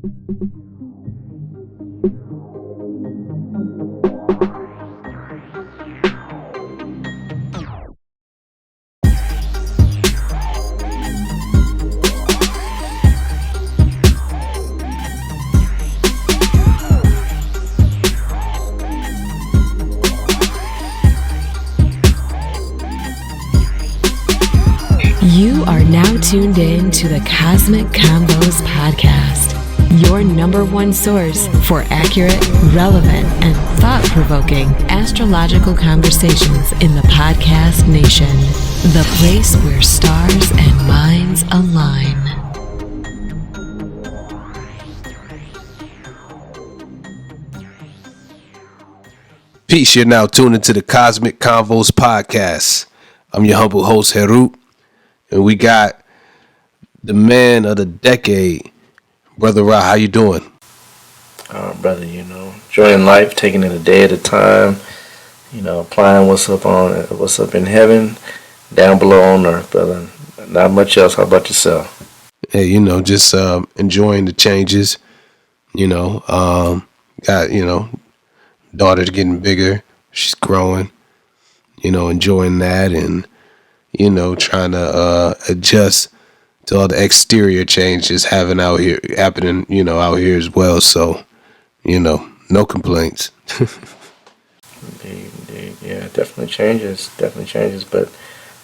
You are now tuned in to the Cosmic Combos Podcast, your number one source for accurate, relevant, and thought-provoking astrological conversations in the podcast nation. The place where stars and minds align. Peace, you're now tuned into the Cosmic Convos Podcast. I'm your humble host, Herut. And we got the man of the decade, Brother Ra. How you doing? Brother, enjoying life, taking it a day at a time, applying what's up in heaven, down below on earth, brother. Not much else. How about yourself? Hey, just enjoying the changes. Got, daughter's getting bigger. She's growing, enjoying that and trying to adjust to all the exterior changes happening out here as well. So, no complaints. Indeed. Yeah, definitely changes. But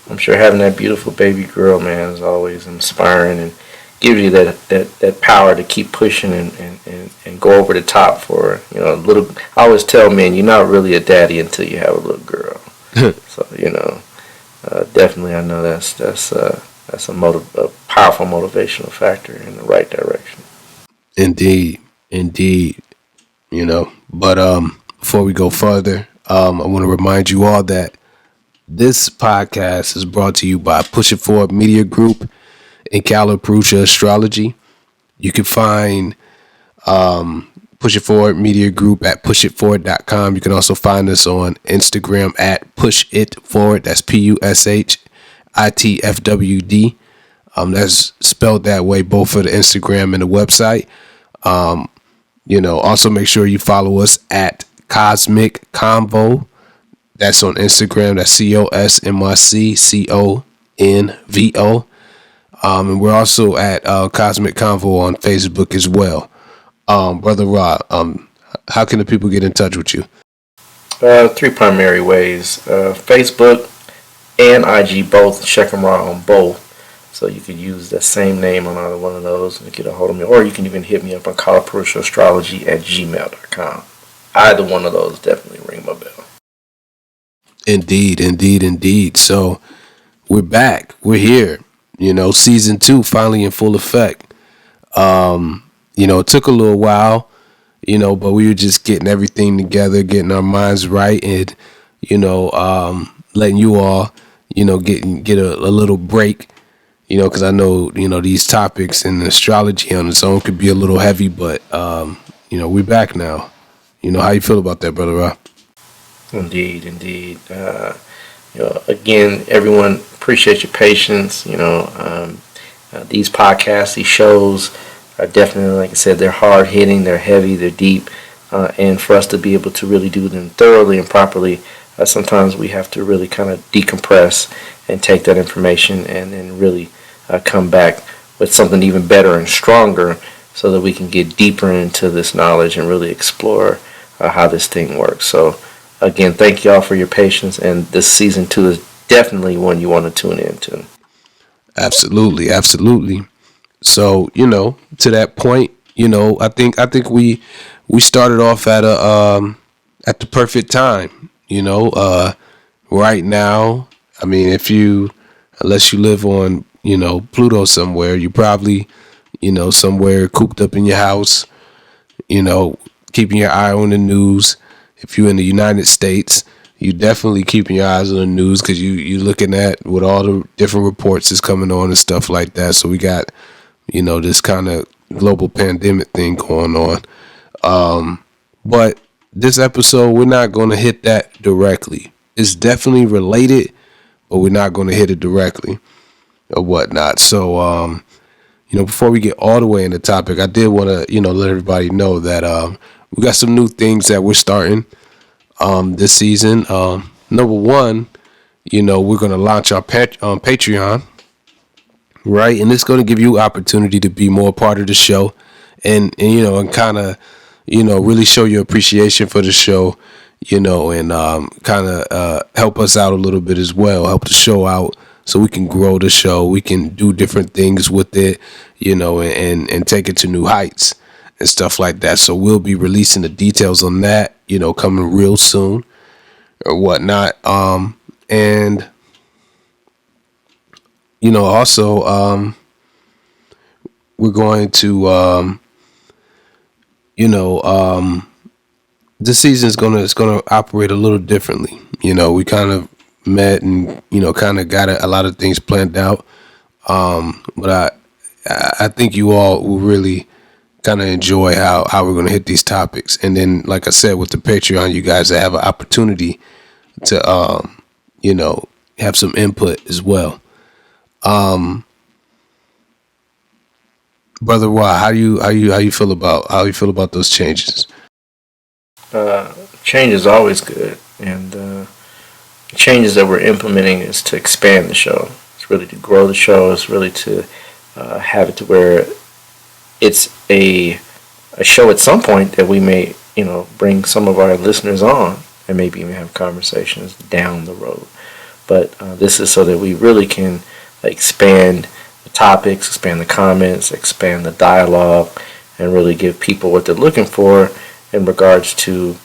I'm sure having that beautiful baby girl, man, is always inspiring and gives you that power to keep pushing and go over the top for, little. I always tell men, you're not really a daddy until you have a little girl. So, definitely, I know that's a powerful motivational factor in the right direction. Indeed. But before we go further, I want to remind you all that this podcast is brought to you by Push It Forward Media Group and Caliprucha Astrology. You can find Push It Forward Media Group at pushitforward.com. You can also find us on Instagram at pushitforward. That's PUSHITFWD. That's spelled that way, both for the Instagram and the website. Also make sure you follow us at Cosmic Convo. That's on Instagram. That's COSMICCONVO. And we're also at Cosmic Convo on Facebook as well. Brother Ra, how can the people get in touch with you? Three primary ways. Facebook and IG both. Check them out on both. So you could use the same name on either one of those and get a hold of me. Or you can even hit me up on calipruchaastrology@gmail.com. Either one of those definitely ring my bell. Indeed. So we're back. We're here. Season 2 finally in full effect. It took a little while, but we were just getting everything together, getting our minds right, and, letting you all, get a little break, because I know, these topics and astrology on its own could be a little heavy, but, we're back now. How you feel about that, Brother Ra? Indeed. Again, everyone, appreciate your patience. These podcasts, these shows are definitely, like I said, they're hard hitting, they're heavy, they're deep, and for us to be able to really do them thoroughly and properly, sometimes we have to really kind of decompress and take that information and then really come back with something even better and stronger so that we can get deeper into this knowledge and really explore how this thing works. So again, thank y'all for your patience, and this season 2 is definitely one you want to tune into. Absolutely. So, to that point, I think we started off at the perfect time, right now. I mean, unless you live on, Pluto somewhere, you probably, somewhere cooped up in your house, keeping your eye on the news. If you're in the United States, you definitely keeping your eyes on the news because you're looking at what all the different reports is coming on and stuff like that. So we got, this kind of global pandemic thing going on. But this episode, we're not going to hit that directly. It's definitely related, but we're not going to hit it directly or whatnot. So, before we get all the way in the topic, I did want to, let everybody know that we got some new things that we're starting this season. Number one, we're going to launch our Patreon, right? And it's going to give you opportunity to be more part of the show and kind of, really show your appreciation for the show, and kind of help us out a little bit as well, help the show out so we can grow the show. We can do different things with it, and take it to new heights and stuff like that. So we'll be releasing the details on that, coming real soon or whatnot. And, also, we're going to, this season is gonna operate a little differently. We kind of met and kind of got a lot of things planned out. But I think you all will really kind of enjoy how we're gonna hit these topics. And then, like I said, with the Patreon, you guys have an opportunity to have some input as well. Brother Why, how you feel about those changes? Change is always good, and the changes that we're implementing is to expand the show. It's really to grow the show. It's really to have it to where it's a show at some point that we may bring some of our listeners on and maybe even have conversations down the road. But this is so that we really can expand the topics, expand the comments, expand the dialogue, and really give people what they're looking for in regards to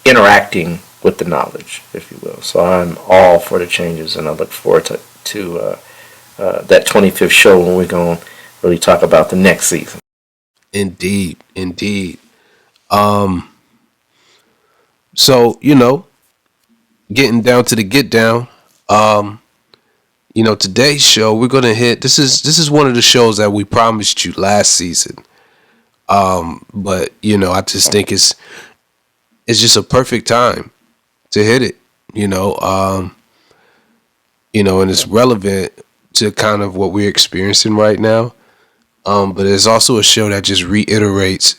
interacting with the knowledge, if you will. So I'm all for the changes, and I look forward to that 25th show when we're going to really talk about the next season. Indeed. So, getting down to the get down, today's show, we're going to hit, this is one of the shows that we promised you last season. But I just think it's just a perfect time to hit it, and it's relevant to kind of what we're experiencing right now. But it's also a show that just reiterates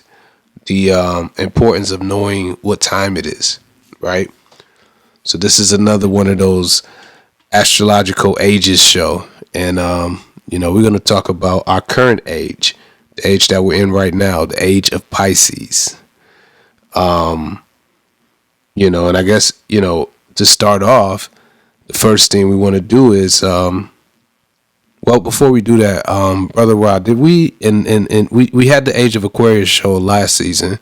the importance of knowing what time it is, right? So this is another one of those astrological ages show. And, we're going to talk about our current age, the age that we're in right now, the age of Pisces. And I guess, to start off, the first thing we want to do is, before we do that, Brother Rod, did we, and we had the Age of Aquarius show last season,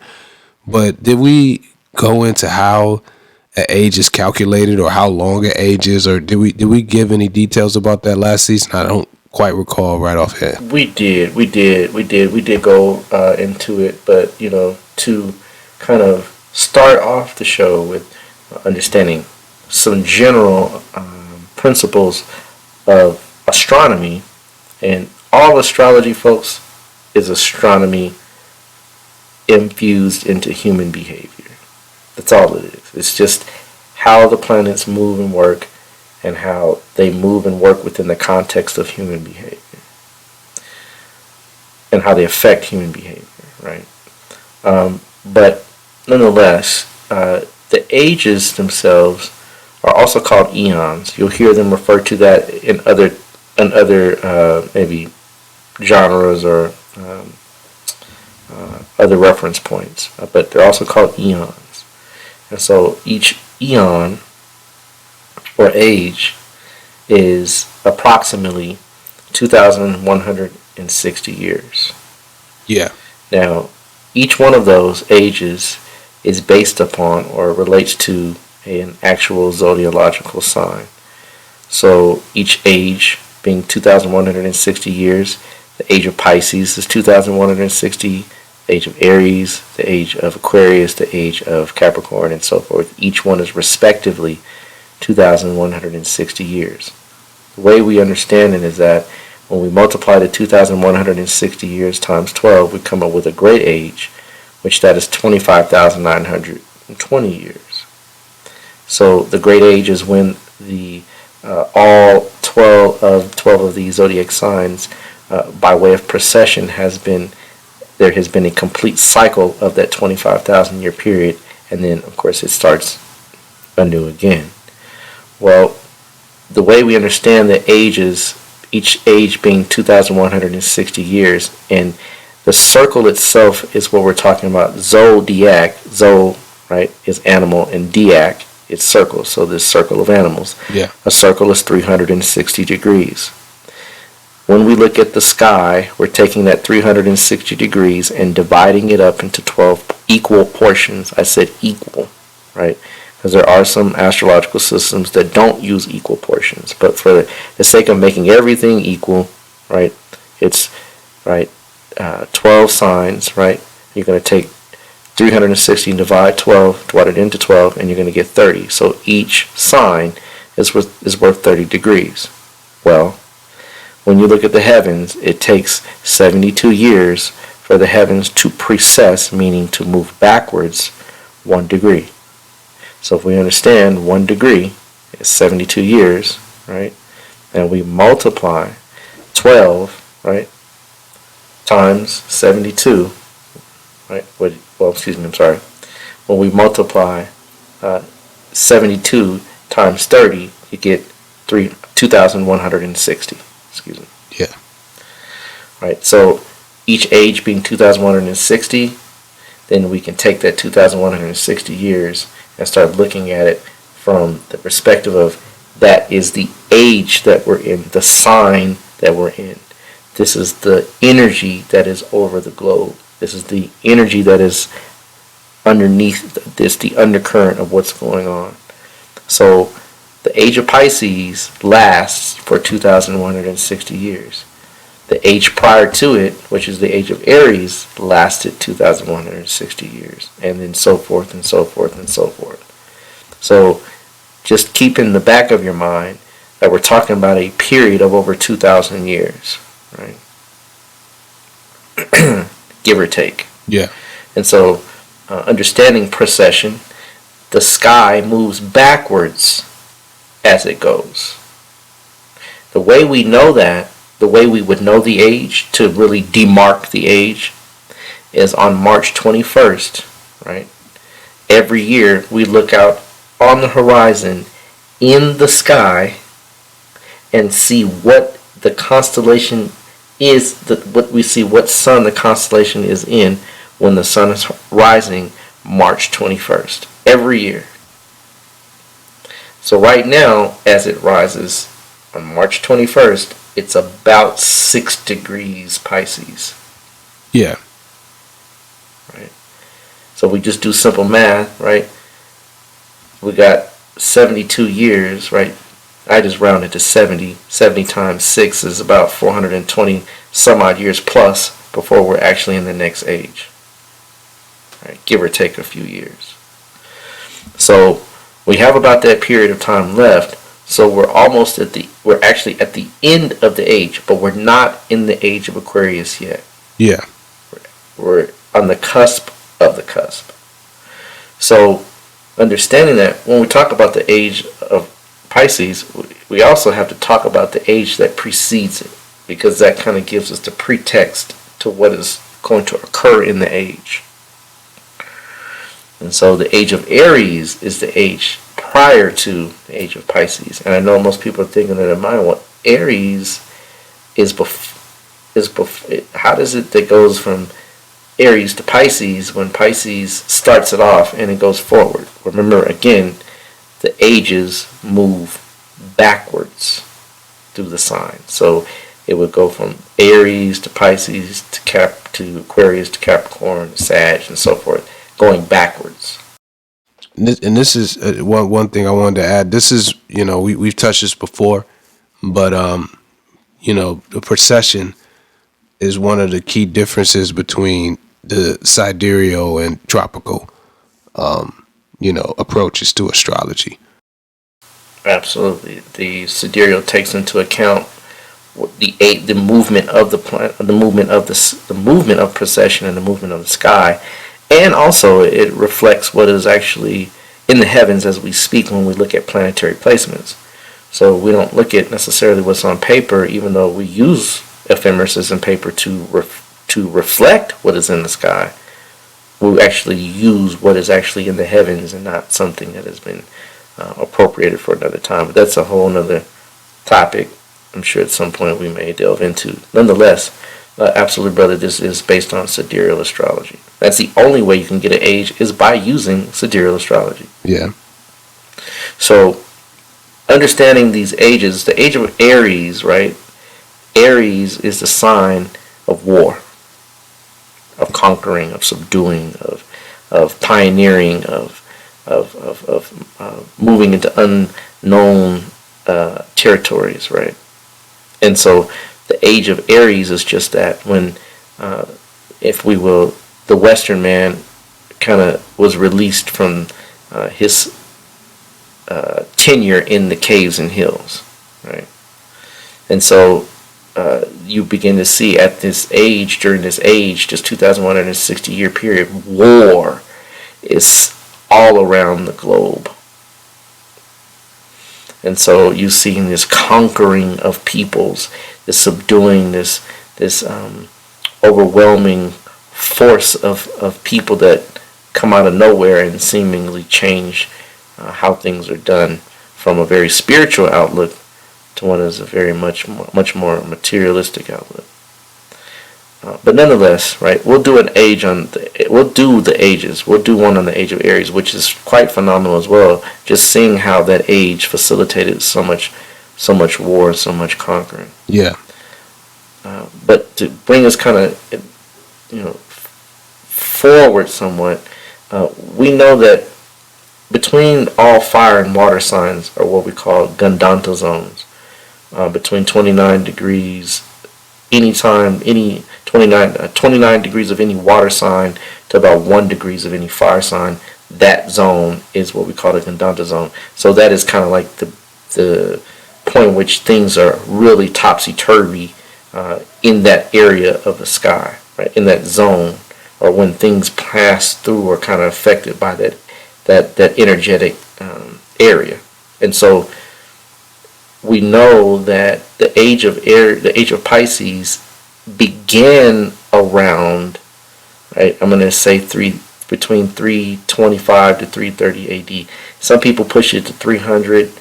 but did we go into how an age is calculated or how long an age is, or did we give any details about that last season? I don't quite recall right offhand. We did go into it, but to kind of start off the show with understanding some general principles of astronomy, and all astrology, folks, is astronomy infused into human behavior. That's all it is. It's just how the planets move and work, and how they move and work within the context of human behavior, and how they affect human behavior, right? But nonetheless, the ages themselves are also called eons. You'll hear them refer to that in other maybe genres or other reference points, but they're also called eons. And so each eon or age is approximately 2,160 years. Yeah. Now, each one of those ages is based upon or relates to an actual zodiacal sign. So each age being 2,160 years, the age of Pisces is 2,160, the age of Aries, the age of Aquarius, the age of Capricorn, and so forth. Each one is respectively 2,160 years. The way we understand it is that when we multiply the 2,160 years times 12, we come up with a great age, which that is 25,920 years. So the great age is when the all 12 of these zodiac signs by way of precession there has been a complete cycle of that 25,000 year period, and then of course it starts anew again. Well, the way we understand the ages, each age being 2,160 years, and the circle itself is what we're talking about. Zodiac, zo, right, is animal, and diac is circle. So this circle of animals. Yeah. A circle is 360 degrees. When we look at the sky, we're taking that 360 degrees and dividing it up into 12 equal portions. I said equal, right? Because there are some astrological systems that don't use equal portions. But for the sake of making everything equal, right, it's, right, 12 signs, right? You're going to take 360 and divide it into 12, and you're going to get 30. So each sign is worth 30 degrees. Well, when you look at the heavens, it takes 72 years for the heavens to precess, meaning to move backwards 1 degree. So if we understand 1 degree is 72 years, right? And we multiply 12, right, times 72, right? When we multiply 72 times 30, you get 2,160. Excuse me. Yeah. Right. So each age being 2,160, then we can take that 2,160 years and start looking at it from the perspective of that is the age that we're in, the sign that we're in. This is the energy that is over the globe. This is the energy that is underneath this, the undercurrent of what's going on. So the age of Pisces lasts for 2,160 years. The age prior to it, which is the age of Aries, lasted 2,160 years. And then so forth and so forth and so forth. So just keep in the back of your mind that we're talking about a period of over 2,000 years, right? Give or take. Yeah. And so understanding precession, the sky moves backwards as it goes. The way we know that, the way we would know the age, to really demark the age, is on March 21st, right? Every year we look out on the horizon in the sky and see what the constellation is, what sun the constellation is in when the sun is rising March 21st. Every year. So right now, as it rises on March 21st, it's about 6 degrees Pisces. Yeah. Right. So we just do simple math, right? We got 72 years, right? I just rounded to 70. 70 times 6 is about 420 some odd years plus before we're actually in the next age. Right? Give or take a few years. So we have about that period of time left. So we're actually at the end of the age, but we're not in the age of Aquarius yet. Yeah. We're on the cusp of the cusp. So understanding that, when we talk about the age of Pisces, we also have to talk about the age that precedes it, because that kind of gives us the pretext to what is going to occur in the age. And so the age of Aries is the age prior to the age of Pisces. And I know most people are thinking in their mind, well, Aries is how does it that goes from Aries to Pisces when Pisces starts it off and it goes forward? Remember, again, the ages move backwards through the sign. So it would go from Aries to Pisces to Aquarius to Capricorn to Sag and so forth, going backwards. And this is one thing I wanted to add. This is, we've touched this before, but the precession is one of the key differences between the sidereal and tropical approaches to astrology. Absolutely. The sidereal takes into account the movement of the planet, the movement of precession and the movement of the sky, and also it reflects what is actually in the heavens as we speak when we look at planetary placements. So we don't look at necessarily what's on paper, even though we use ephemeris and paper to reflect what is in the sky, we actually use what is actually in the heavens and not something that has been appropriated for another time. But that's a whole other topic. I'm sure at some point we may delve into. Nonetheless, absolutely, brother, this is based on sidereal astrology. That's the only way you can get an age, is by using sidereal astrology. Yeah. So, understanding these ages, the age of Aries, right? Aries is the sign of war, of conquering, of subduing, of pioneering, of moving into unknown territories, right? And so the age of Aries is just that, when, if we will, the Western man kind of was released from his tenure in the caves and hills, right? And so you begin to see at this age, during this age, just 2,160 year period, war is all around the globe. And so you see this conquering of peoples, this subduing, this overwhelming force of people that come out of nowhere and seemingly change how things are done, from a very spiritual outlook to one that's a very much more materialistic outlook. But nonetheless, right, we'll do the ages. We'll do one on the age of Aries, which is quite phenomenal as well. Just seeing how that age facilitated so much war, so much conquering. Yeah. But to bring us kind of, forward somewhat, we know that between all fire and water signs are what we call Gandanta zones. Between 29 degrees, 29 degrees of any water sign to about 1 degrees of any fire sign, that zone is what we call the Gandanta zone. So that is kind of like the point in which things are really topsy-turvy in that area of the sky, right? In that zone, or when things pass through or kind of affected by that energetic area. And so we know that the age of Pisces began around, right, I'm going to say between 325 to 330 AD. Some people push it to 300.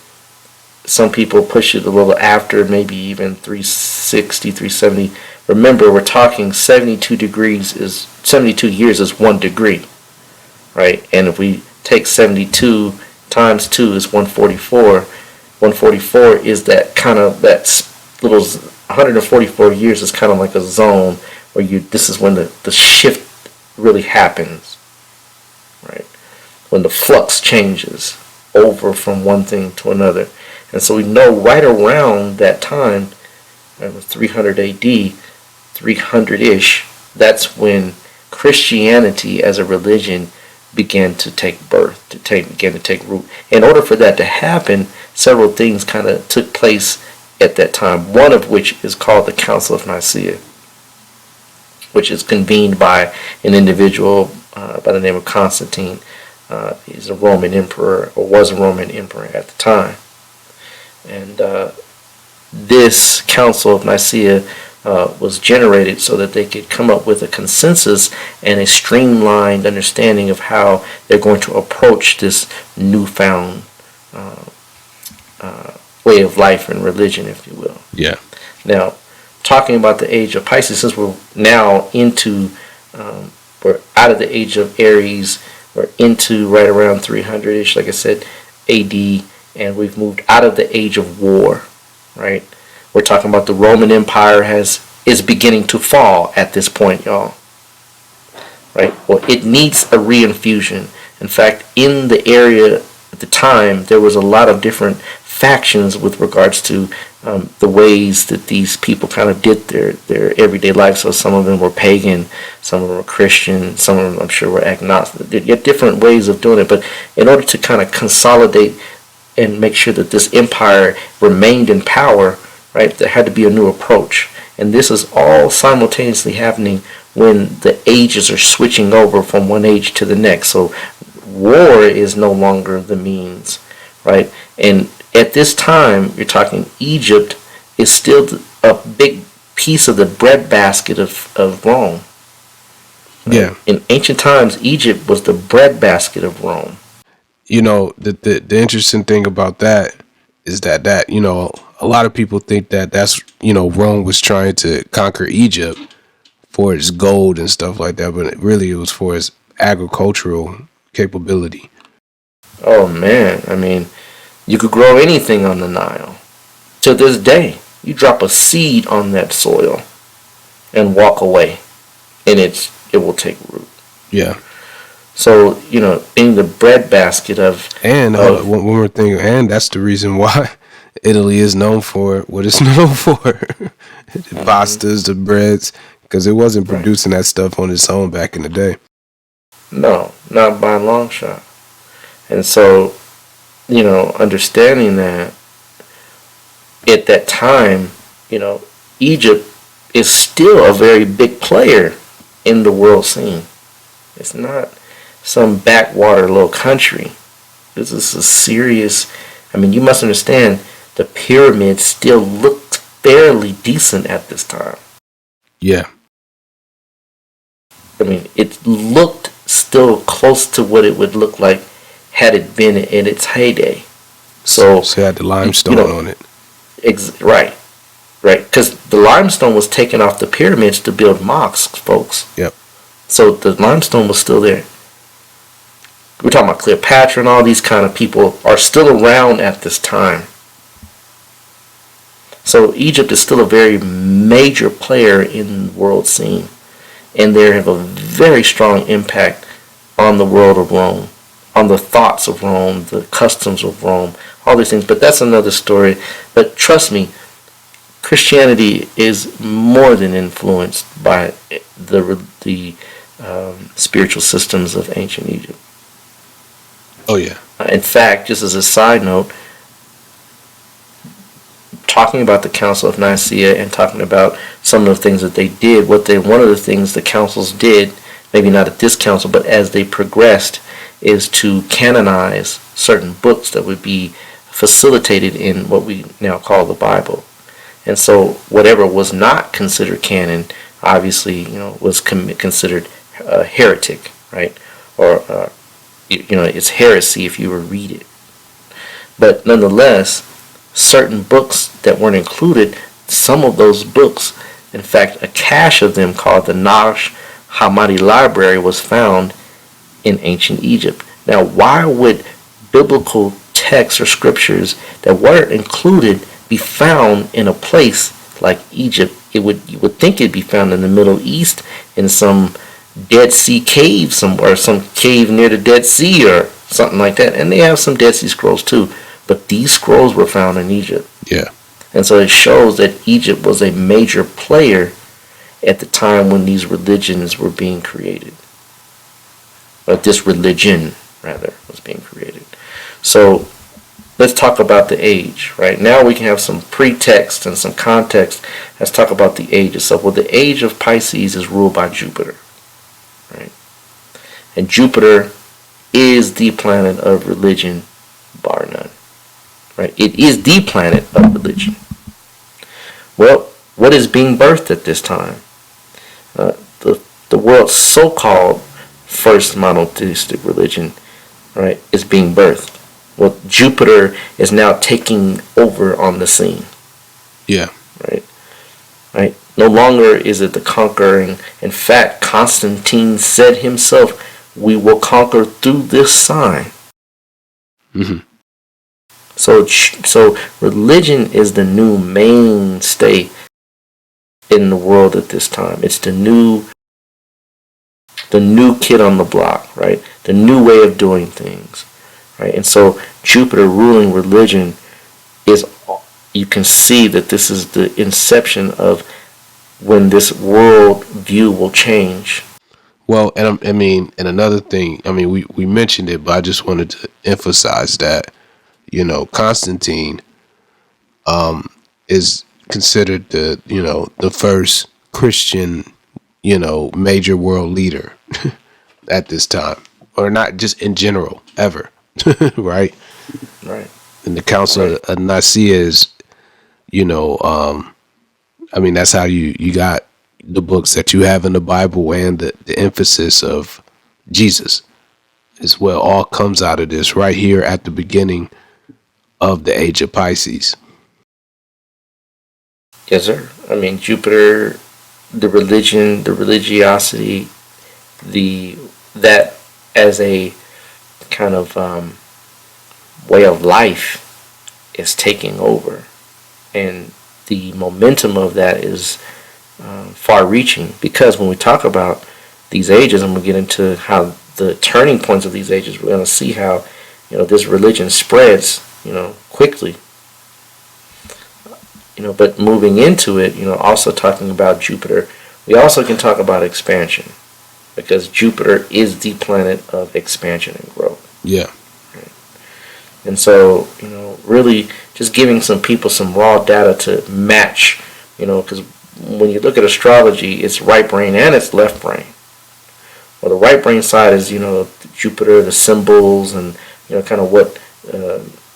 Some people push it a little after, maybe even 360, 370. Remember, we're talking 72 years is 1 degree, right? And if we take 72 times 2 is 144. 144 is that kind of, that little 144 years is kind of like a zone where this is when the shift really happens, right? When the flux changes over from one thing to another. And so we know right around that time, 300 AD, 300-ish, that's when Christianity as a religion began to take birth, began to take root. In order for that to happen, several things kind of took place at that time, one of which is called the Council of Nicaea, which is convened by an individual by the name of Constantine. He's a Roman emperor, or was a Roman emperor at the time. And this Council of Nicaea was generated so that they could come up with a consensus and a streamlined understanding of how they're going to approach this newfound way of life and religion, if you will. Yeah. Now, talking about the age of Pisces, since we're now we're out of the age of Aries, we're into right around 300-ish, like I said, AD, and we've moved out of the age of war, right? We're talking about the Roman Empire is beginning to fall at this point, y'all. Right? Well, it needs a reinfusion. In fact, in the area at the time, there was a lot of different factions with regards to the ways that these people kind of did their everyday life. So some of them were pagan, some of them were Christian, some of them I'm sure were agnostic. They had different ways of doing it. But in order to kind of consolidate and make sure that this empire remained in power, right, there had to be a new approach. And this is all simultaneously happening when the ages are switching over from one age to the next. So war is no longer the means, right? And at this time, you're talking Egypt is still a big piece of the breadbasket of Rome. Right? Yeah. In ancient times, Egypt was the breadbasket of Rome. You know, the interesting thing about that is that you know, a lot of people think that that's, you know, Rome was trying to conquer Egypt for its gold and stuff like that, but it was for its agricultural capability. Oh man, I mean, you could grow anything on the Nile. To this day, you drop a seed on that soil and walk away, and it will take root. Yeah. So, you know, being the breadbasket of... And one more thing, and that's the reason why Italy is known for what it's known for. The pastas, the breads, because it wasn't producing that stuff on its own back in the day. No, not by a long shot. And so, you know, understanding that at that time, you know, Egypt is still a very big player in the world scene. It's not some backwater little country. This is a serious... I mean, you must understand, the pyramids still looked fairly decent at this time. Yeah. I mean, it looked still close to what it would look like had it been in its heyday. So it had the limestone on it. Right. Because the limestone was taken off the pyramids to build mosques, folks. Yep. So the limestone was still there. We're talking about Cleopatra and all these kind of people are still around at this time. So Egypt is still a very major player in the world scene. And they have a very strong impact on the world of Rome, on the thoughts of Rome, the customs of Rome, all these things. But that's another story. But trust me, Christianity is more than influenced by the spiritual systems of ancient Egypt. Oh, yeah. In fact, just as a side note, talking about the Council of Nicaea and talking about some of the things that they did, one of the things the councils did, maybe not at this council, but as they progressed, is to canonize certain books that would be facilitated in what we now call the Bible. And so whatever was not considered canon, obviously, you know, was considered heretic, right? Or, you know, it's heresy if you were to read it. But nonetheless, certain books that weren't included, some of those books, in fact, a cache of them called the Naqsh Hammadi Library was found in ancient Egypt. Now, why would biblical texts or scriptures that weren't included be found in a place like Egypt? You would think it'd be found in the Middle East in some Dead Sea cave somewhere, some cave near the Dead Sea or something like that. And they have some Dead Sea Scrolls too. But these scrolls were found in Egypt. Yeah. And so it shows that Egypt was a major player at the time when these religions were being created. Or this religion, rather, was being created. So let's talk about the age, right? Now we can have some pretext and some context. Let's talk about the age itself. Well, the age of Pisces is ruled by Jupiter, right? And Jupiter is the planet of religion, bar none. Right? It is the planet of religion. Well, what is being birthed at this time? The world's so-called first monotheistic religion, right, is being birthed. Well, Jupiter is now taking over on the scene. Yeah. Right. No longer is it the conquering. In fact, Constantine said himself, "We will conquer through this sign." Mm-hmm. So religion is the new mainstay in the world at this time. It's the new kid on the block, right? The new way of doing things, right? And so Jupiter ruling religion is, you can see that this is the inception of when this world view will change. Well, and I mean, and another thing, I mean, we mentioned it, but I just wanted to emphasize that, you know, Constantine is considered the first Christian, you know, major world leader at this time, or not just in general, ever, right? Right. And the Council of Nicaea is, you know, I mean, that's how you got the books that you have in the Bible and the emphasis of Jesus as well. All comes out of this right here at the beginning of the Age of Pisces. Yes, sir. I mean, Jupiter, the religion, the religiosity, that as a kind of way of life is taking over, and the momentum of that is far-reaching. Because when we talk about these ages, and we get into how the turning points of these ages, we're going to see how this religion spreads quickly. But moving into it, also talking about Jupiter, we also can talk about expansion, because Jupiter is the planet of expansion and growth. Yeah. Right? And so, really just giving some people some raw data to match, because when you look at astrology, it's right brain and it's left brain. Well, the right brain side is, Jupiter, the symbols, and, kind of what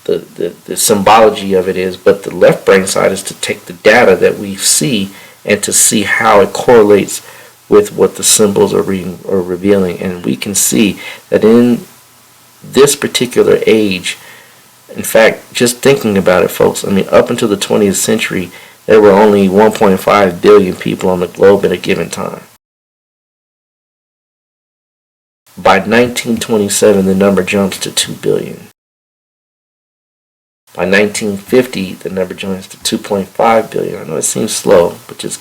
the symbology of it is, but the left brain side is to take the data that we see and to see how it correlates with what the symbols are revealing. And we can see that in this particular age, in fact, just thinking about it, folks, I mean, up until the 20th century, there were only 1.5 billion people on the globe at a given time. By 1927, the number jumps to 2 billion. By 1950, the number jumps to 2.5 billion. I know it seems slow, but just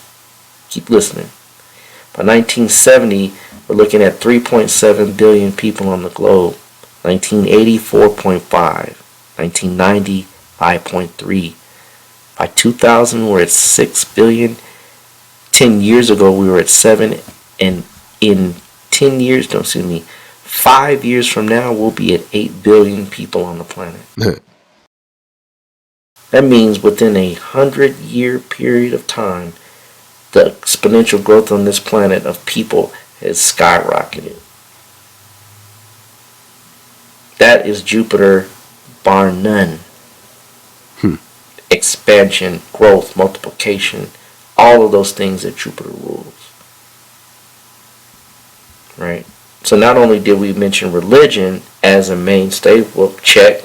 keep listening. By 1970, we're looking at 3.7 billion people on the globe. 1980, 4.5. 1990, 5.3. By 2000, we're at 6 billion. 10 years ago, we were at 7. And in 10 years, 5 years from now, we'll be at 8 billion people on the planet. That means within a 100-year period of time, the exponential growth on this planet of people has skyrocketed. That is Jupiter, bar none. Expansion, growth, multiplication, all of those things that Jupiter rules. Right? So not only did we mention religion as a mainstay, well, check,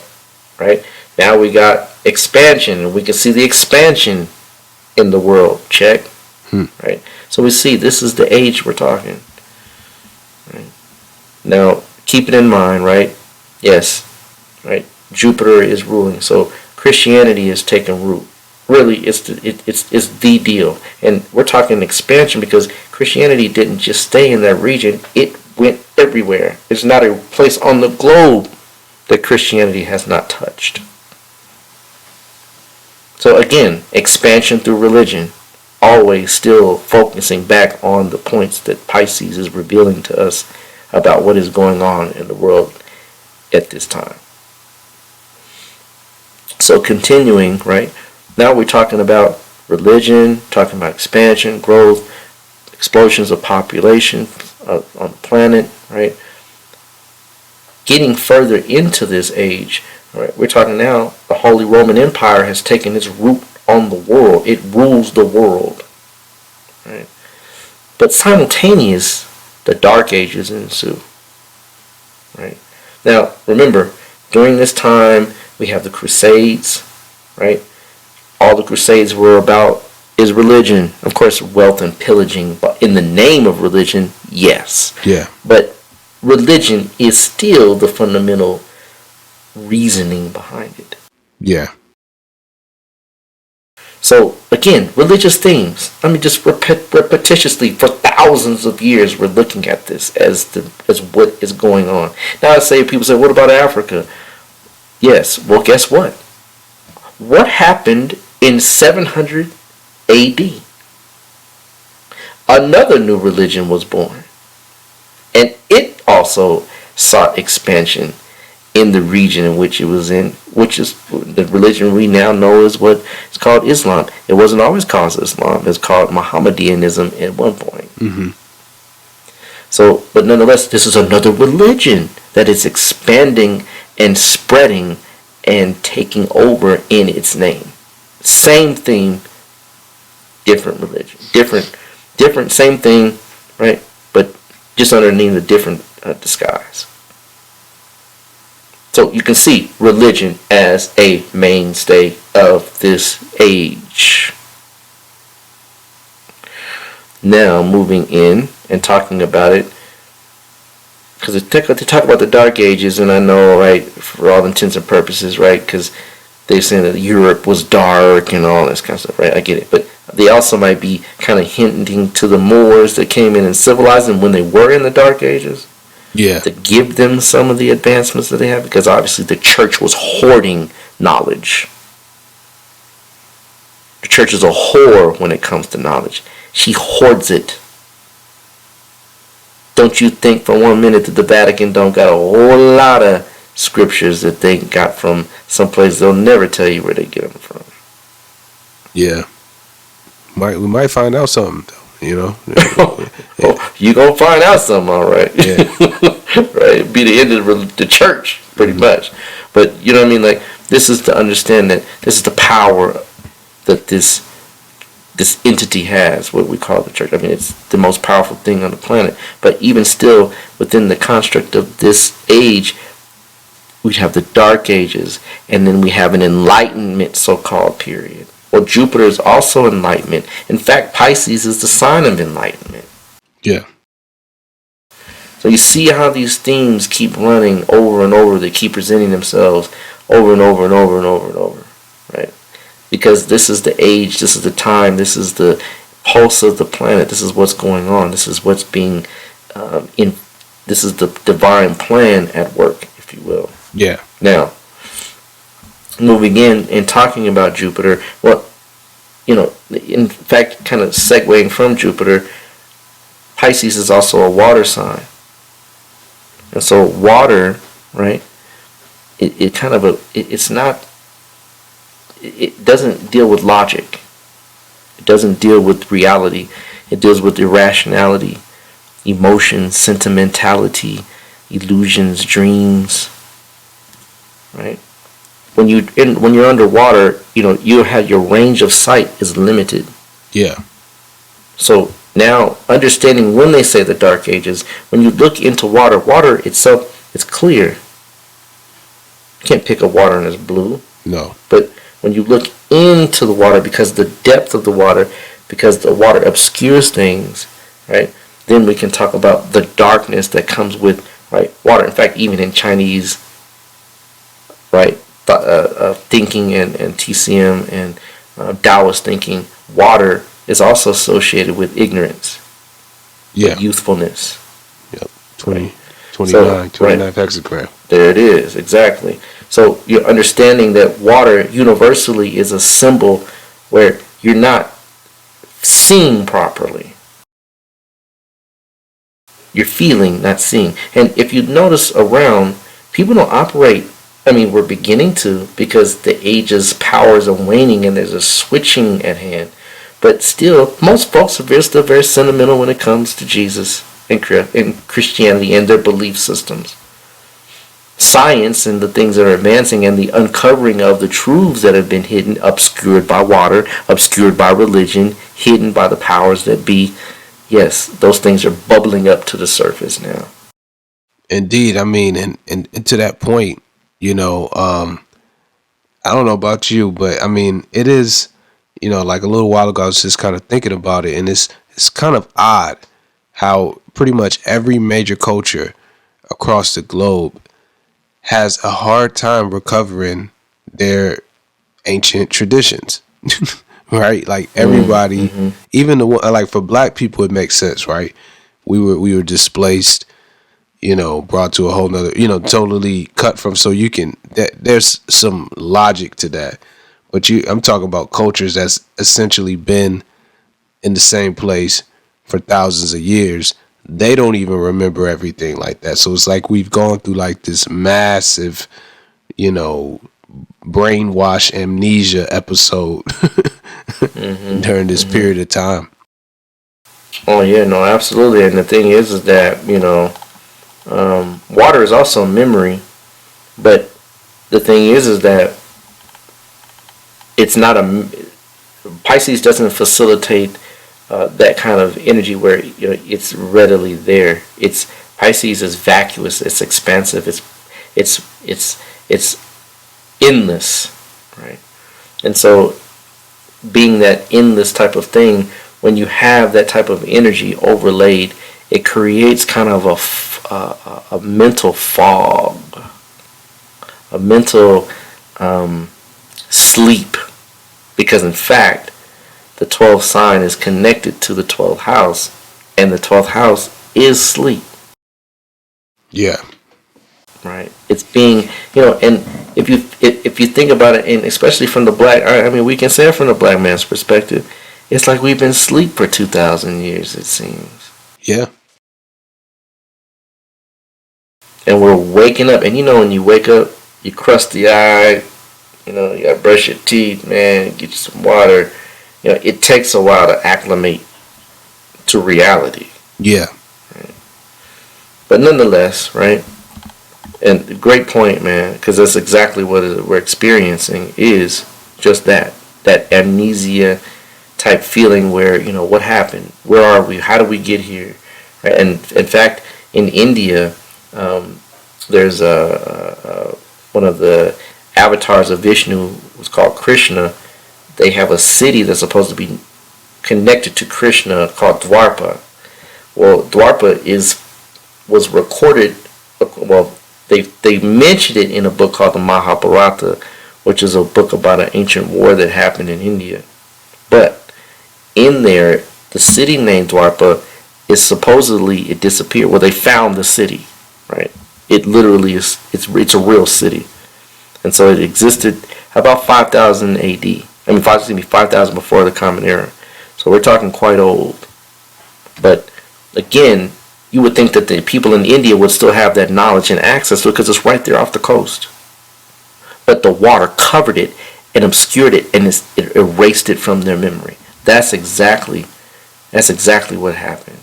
right? Now we got expansion, and we can see the expansion in the world, check, right? So we see this is the age we're talking. Right? Now, keep it in mind, right? Yes, right? Jupiter is ruling, so Christianity is taking root. Really, it's the deal, and we're talking expansion because Christianity didn't just stay in that region; it went everywhere. There's not a place on the globe that Christianity has not touched. So again, expansion through religion, always still focusing back on the points that Pisces is revealing to us about what is going on in the world at this time. So continuing, right, now we're talking about religion, talking about expansion, growth, explosions of population on the planet, right? Getting further into this age, right, we're talking now, the Holy Roman Empire has taken its root on the world. It rules the world. Right? But simultaneous, the Dark Ages ensue. Right? Now, remember, during this time, we have the Crusades, right? All the Crusades were about is religion. Of course, wealth and pillaging, but in the name of religion, yes. Yeah. But religion is still the fundamental reasoning behind it. Yeah. So again, religious themes. I mean, just repetitiously for thousands of years, we're looking at this as what is going on. Now, people say, "What about Africa?" Yes. Well, guess what? What happened in 700 A.D.? Another new religion was born, and it also sought expansion in the region in which it was in, which is the religion we now know is what is called Islam. It wasn't always called Islam. It's called Mohammedanism at one point. Mm-hmm. So, but nonetheless, this is another religion that is expanding and spreading and taking over in its name. Same theme, different religion, different, same thing, right? But just underneath a different disguise. So you can see religion as a mainstay of this age. Now moving in and talking about it, because they talk about the Dark Ages, and I know, right, for all intents and purposes, right, because they're saying that Europe was dark and all this kind of stuff, right? I get it, but they also might be kind of hinting to the Moors that came in and civilized them when they were in the Dark Ages. Yeah. To give them some of the advancements that they have, because obviously the church was hoarding knowledge. The church is a whore when it comes to knowledge. She hoards it. Don't you think for 1 minute that the Vatican don't got a whole lot of scriptures that they got from someplace they'll never tell you where they get them from. Yeah. We might find out something though. You know, oh, you gonna find out something, all right. Yeah. Right, be the end of the church, pretty much. But you know what I mean. Like, this is to understand that this is the power that this entity has. What we call the church. I mean, it's the most powerful thing on the planet. But even still, within the construct of this age, we have the Dark Ages, and then we have an Enlightenment so-called period. Well, Jupiter is also enlightenment. In fact, Pisces is the sign of enlightenment. Yeah. So you see how these themes keep running over and over. They keep presenting themselves over and over and over and over and over, right? Because this is the age, this is the time, this is the pulse of the planet. This is what's going on. This is what's being this is the divine plan at work, if you will. Yeah. Now, moving in and talking about Jupiter, well, you know, in fact, kind of segueing from Jupiter, Pisces is also a water sign. And so water, right, it doesn't deal with logic. It doesn't deal with reality. It deals with irrationality, emotions, sentimentality, illusions, dreams, right? When you're underwater, you know, your range of sight is limited. Yeah. So now, understanding when they say the Dark Ages, when you look into water itself is clear. You can't pick up water and it's blue. No. But when you look into the water, because the depth of the water, because the water obscures things, right? Then we can talk about the darkness that comes with, right, water. In fact, even in Chinese, right, thinking and TCM and Taoist thinking, water is also associated with ignorance, with youthfulness. Yep. 29 hexagram. There it is, exactly. So you're understanding that water universally is a symbol where you're not seeing properly. You're feeling, not seeing. And if you notice around, people don't operate, I mean, we're beginning to, because the age's powers are waning and there's a switching at hand. But still, most folks are still very sentimental when it comes to Jesus and Christianity and their belief systems. Science and the things that are advancing and the uncovering of the truths that have been hidden, obscured by water, obscured by religion, hidden by the powers that be. Yes, those things are bubbling up to the surface now. Indeed. I mean, and to that point, you know, I don't know about you, but I mean, it is, you know, like a little while ago, I was just kind of thinking about it, and it's kind of odd how pretty much every major culture across the globe has a hard time recovering their ancient traditions, right? Like everybody, even the one, like for black people, it makes sense, right? We were displaced, you know, brought to a whole nother, you know, totally cut from, so you can, there's some logic to that. But I'm talking about cultures that's essentially been in the same place for thousands of years. They don't even remember everything like that. So it's like we've gone through like this massive, you know, brainwash amnesia episode during this period of time. Oh yeah, no, absolutely. And the thing is that, you know, water is also memory, but the thing is that it's not Pisces doesn't facilitate that kind of energy where it's readily there. It's Pisces is vacuous. It's expansive. It's endless, right? And so, being that endless type of thing, when you have that type of energy overlaid, it creates kind of a mental fog, a mental sleep, because in fact, the 12th sign is connected to the 12th house, and the 12th house is sleep. Yeah. Right. It's being, and if you think about it, and especially from the black, I mean, we can say it from the black man's perspective, it's like we've been asleep for 2,000 years, it seems. Yeah. And we're waking up, and when you wake up, you crusty eye, you gotta brush your teeth, man, get you some water. It takes a while to acclimate to reality. Yeah. Right? But nonetheless, right? And great point, man, because that's exactly what we're experiencing, is just that amnesia type feeling where, what happened? Where are we? How did we get here? Right? And in fact, in India, there's one of the avatars of Vishnu was called Krishna. They have a city that's supposed to be connected to Krishna called Dwarpa. Well, Dwarpa was recorded. Well, they mentioned it in a book called the Mahabharata, which is a book about an ancient war that happened in India. But in there, the city named Dwarpa is supposedly, it disappeared. Well, they found the city, right? It literally is. It's a real city, and so it existed about 5,000 A.D. 5,000 before the Common Era. So we're talking quite old. But again, you would think that the people in India would still have that knowledge and access to it because it's right there off the coast. But the water covered it and obscured it, and it erased it from their memory. That's exactly what happened.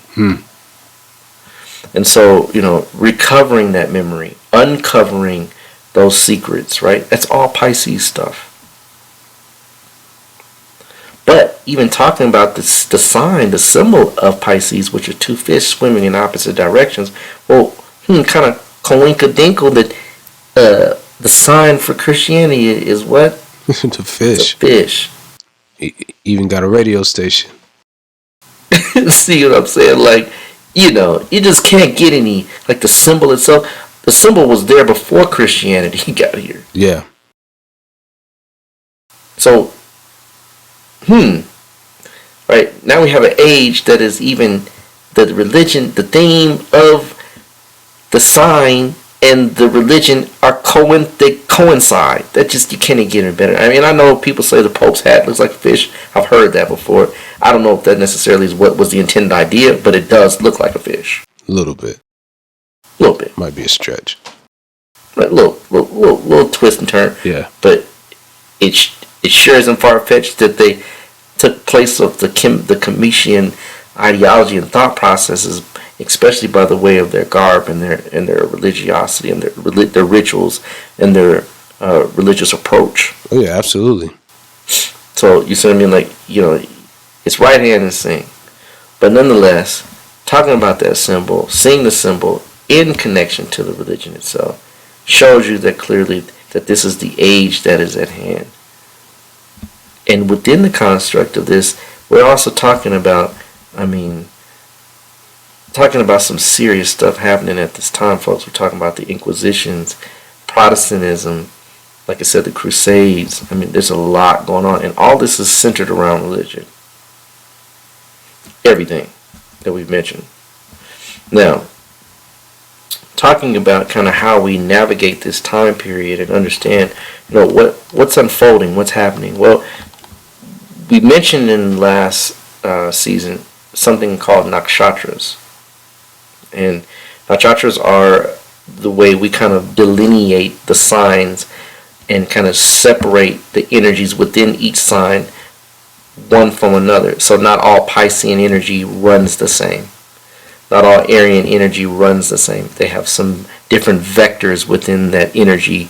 And so, recovering that memory, uncovering those secrets, right? That's all Pisces stuff. But even talking about the sign, the symbol of Pisces, which are two fish swimming in opposite directions, well, kind of coinkadinkle that the sign for Christianity is what? The fish. The fish. Even got a radio station. See what I'm saying? Like, you just can't get any, like the symbol itself. The symbol was there before Christianity got here. Yeah. So, right, now we have an age that is even the religion, the theme of the sign and the religion they coincide. That just, you can't get any better. I mean, I know people say the Pope's hat looks like a fish. I've heard that before. I don't know if that necessarily is what was the intended idea, but it does look like a fish. A little bit. A little bit. Might be a stretch. Right, little twist and turn. Yeah. But it sure isn't far-fetched that they took place of the Comitian ideology and thought processes, especially by the way of their garb and their religiosity and their rituals and their religious approach. Oh yeah, absolutely. So you see what I mean? Like, it's right hand and sing, but nonetheless, talking about that symbol, seeing the symbol in connection to the religion itself, shows you that clearly that this is the age that is at hand. And within the construct of this, we're also talking about some serious stuff happening at this time, folks. We're talking about the Inquisitions, Protestantism, like I said, the Crusades. There's a lot going on, and all this is centered around religion. Everything that we've mentioned. Now, talking about kind of how we navigate this time period and understand, what's unfolding, what's happening. Well, we mentioned in last season something called nakshatras. And nakshatras are the way we kind of delineate the signs and kind of separate the energies within each sign one from another. So not all Piscean energy runs the same. Not all Aryan energy runs the same. They have some different vectors within that energy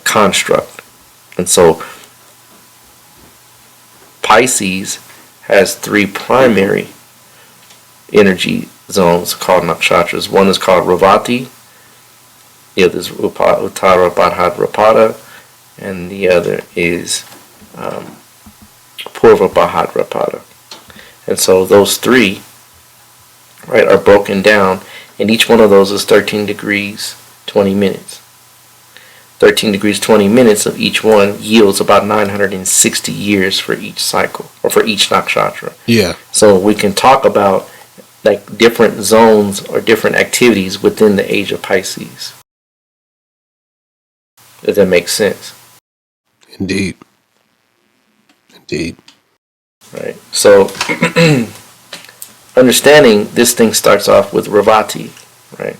construct. And so Pisces has 3 primary energy zones called nakshatras. One is called Ravati, the other is Uttara Bhadrapada, and the other is Purva Bhadrapada. And so those 3, right, are broken down, and each one of those is 13 degrees 20 minutes. 13 degrees 20 minutes of each one yields about 960 years for each cycle, or for each nakshatra. Yeah. So we can talk about like different zones or different activities within the age of Pisces. If that makes sense. Indeed. Right. So understanding this thing starts off with Ravati, right?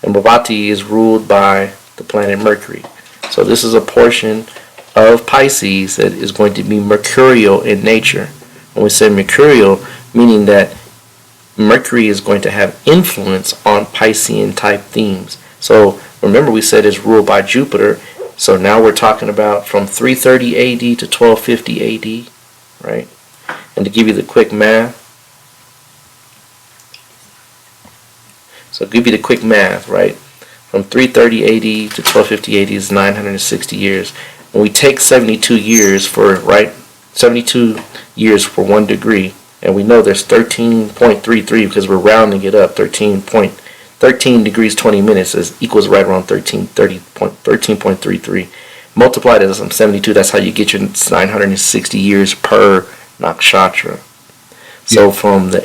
And Ravati is ruled by the planet Mercury. So this is a portion of Pisces that is going to be mercurial in nature. When we say mercurial, meaning that Mercury is going to have influence on Piscean type themes. So remember we said it's ruled by Jupiter. So now we're talking about from 330 AD to 1250 AD, right? And to give you the quick math, right? From 330 AD to 1250 AD is 960 years. When we take 72 years for, right, 72 years for 1 degree, and we know there's 13.33 because we're rounding it up, 13 degrees 20 minutes equals right around 13.33. Multiply that as 72, that's how you get your 960 years per nakshatra. So from the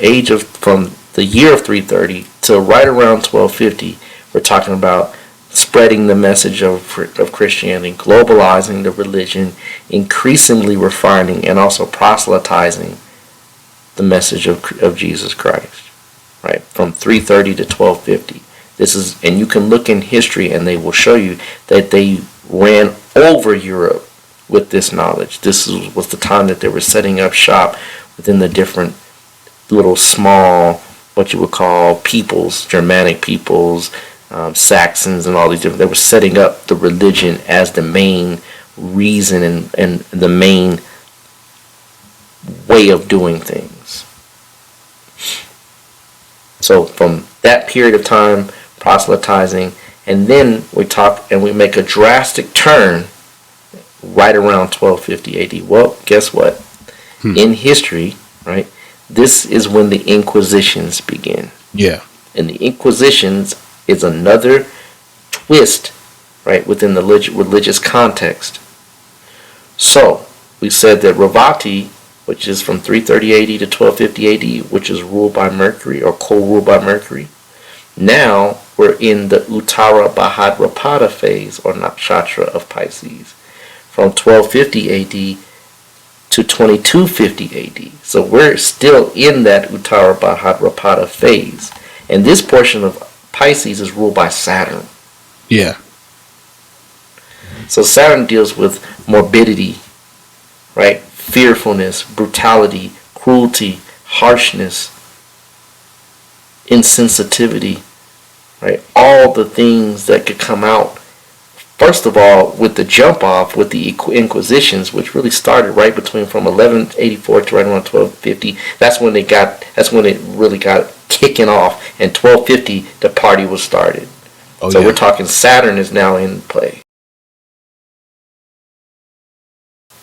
year of 330 to right around 1250, we're talking about spreading the message of Christianity, globalizing the religion, increasingly refining and also proselytizing the message of Jesus Christ, right? From 330 to 1250. This is, and you can look in history and they will show you that they ran over Europe with this knowledge. This was the time that they were setting up shop within the different little small, what you would call peoples, Germanic peoples, Saxons and all these different, they were setting up the religion as the main reason and the main way of doing things. So from that period of time, proselytizing, and then we talk and we make a drastic turn right around 1250 AD. Well, guess what? In history, right, this is when the Inquisitions begin. Yeah. And the Inquisitions is another twist, right, within the religious context. So we said that Ravati, which is from 330 AD to 1250 AD, which is ruled by Mercury or co-ruled by Mercury. Now we're in the Uttara Bhadrapada phase or nakshatra of Pisces from 1250 AD to 2250 AD. So we're still in that Uttara Bhadrapada phase. And this portion of Pisces is ruled by Saturn. Yeah. So Saturn deals with morbidity, right? Fearfulness, brutality, cruelty, harshness, insensitivity, right? All the things that could come out. First of all, with the jump off with the Inquisitions, which really started right between from 1184 to right around 1250. That's when it really got kicking off, and 1250 the party was started. We're talking Saturn is now in play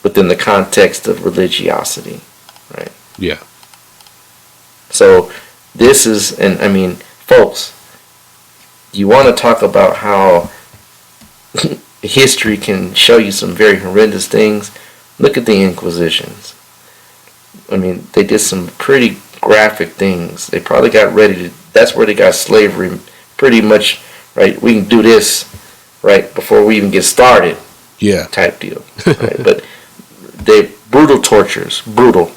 within the context of religiosity, right? Yeah. So this is, and I mean, folks, you want to talk about how history can show you some very horrendous things. Look at the Inquisitions. I mean, they did some pretty graphic things. They probably got ready to, that's where they got slavery pretty much, right? We can do this, right, before we even get started. Yeah. Type deal. Right? But they brutal tortures, brutal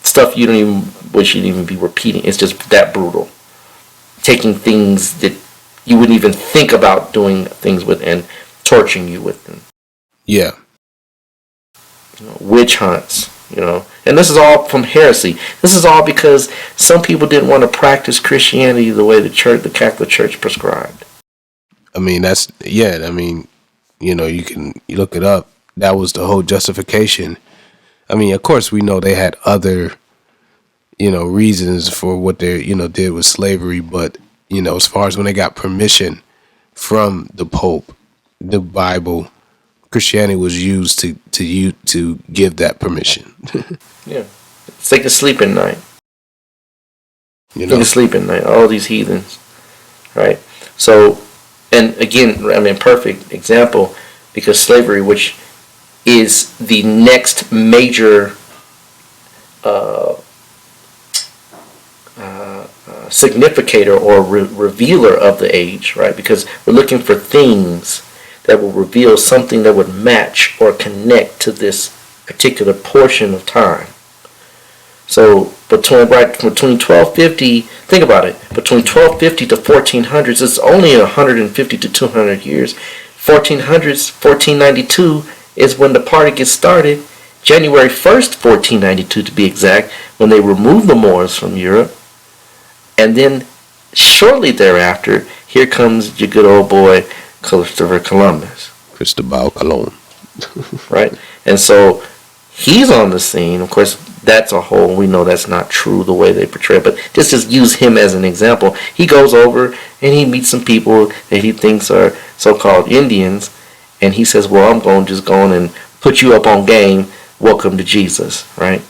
stuff you don't even wish you'd even be repeating. It's just that brutal. Taking things that you wouldn't even think about doing things with and torturing you with them. Yeah. Witch hunts, and this is all from heresy. This is all because some people didn't want to practice Christianity the way the Catholic Church prescribed. I mean, you can look it up. That was the whole justification. I mean, of course, we know they had other, reasons for what they, did with slavery. But, as far as when they got permission from the Pope, the Bible, Christianity was used to give that permission. Yeah. It's like a sleep at night. You They can sleep at night. All these heathens. Right? So, and again, I mean, perfect example, because slavery, which is the next major significator or revealer of the age, right? Because we're looking for things that will reveal something that would match or connect to this particular portion of time. So between 1250, think about it, between 1250 to 1400s, it's only 150 to 200 years. 1400s, 1492 is when the party gets started. January 1st, 1492 to be exact, when they removed the Moors from Europe. And then shortly thereafter, here comes your good old boy, Christopher Columbus. Cristobal Colon. Right? And so he's on the scene. Of course, that's a whole, we know that's not true the way they portray it, but just use him as an example. He goes over and he meets some people that he thinks are so-called Indians, and he says, well, I'm going to just go on and put you up on game. Welcome to Jesus, right?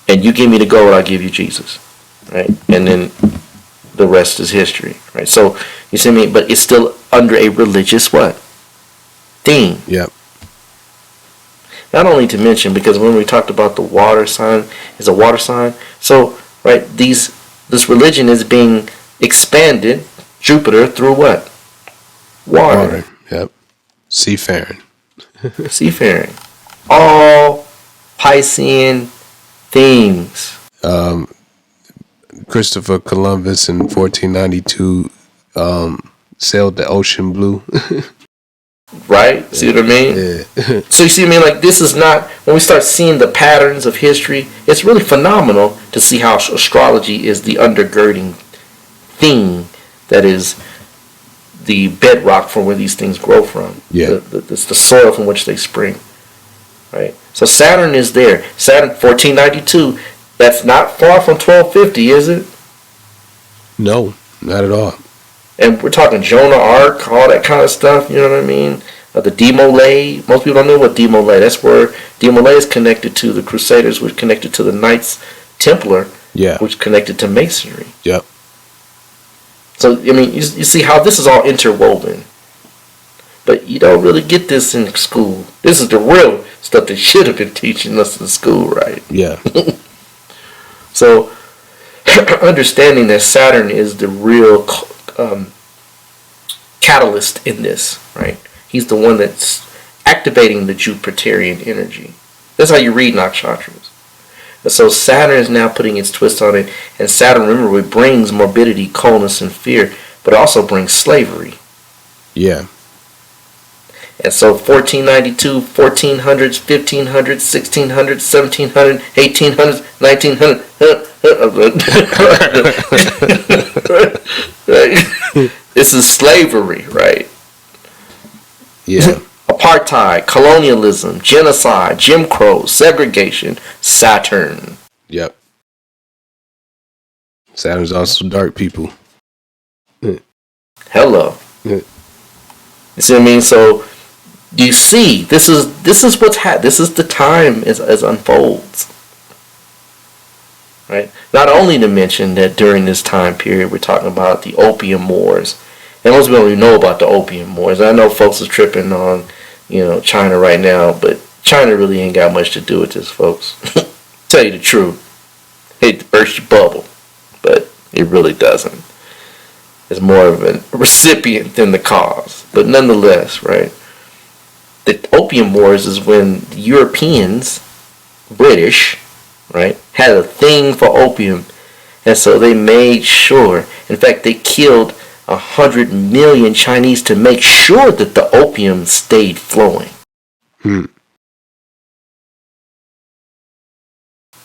And you give me the gold, I'll give you Jesus, right? And then the rest is history, right? So, you see me? But it's still under a religious what? Theme. Yep. Not only to mention, because when we talked about the water sign, is a water sign. So, right, this religion is being expanded, Jupiter, through what? Water. Yep. Seafaring. Seafaring. All Piscean themes. Christopher Columbus in 1492 sailed the ocean blue. Right? See what I mean? Yeah. So you see what I mean? Like, this is not, when we start seeing the patterns of history, it's really phenomenal to see how astrology is the undergirding thing that is the bedrock from where these things grow from. Yeah. It's the soil from which they spring. Right? So Saturn is there. Saturn, 1492. That's not far from 1250, is it? No, not at all. And we're talking Jonah Ark, all that kind of stuff, you know what I mean? The Demolay. Most people don't know what Demolay. That's where Demolay is connected to the Crusaders, which connected to the Knights Templar, Yeah. which connected to Masonry. Yep. So, I mean, you see how this is all interwoven. But you don't really get this in school. This is the real stuff they should have been teaching us in school, right? Yeah. So, understanding that Saturn is the real catalyst in this, right? He's the one that's activating the Jupiterian energy. That's how you read nakshatras. So Saturn is now putting its twist on it, and Saturn, remember, it brings morbidity, coldness, and fear, but it also brings slavery. Yeah. And so 1492, 1400s, 1500s, 1600s, 1700s, 1800s, 1900s. This is slavery, right? Yeah. Apartheid, colonialism, genocide, Jim Crow, segregation, Saturn. Yep. Saturn's also dark people. Hello. Yeah. You see what I mean? So you see, this is what's this is the time as unfolds. Right? Not only to mention that during this time period we're talking about the Opium Wars. And most people don't even know about the Opium Wars. I know folks are tripping on, China right now, but China really ain't got much to do with this, folks. Tell you the truth. Hate to burst your bubble, but it really doesn't. It's more of a recipient than the cause. But nonetheless, right? The Opium Wars is when the Europeans, British, right, had a thing for opium, and so they made sure. In fact, they killed 100 million Chinese to make sure that the opium stayed flowing.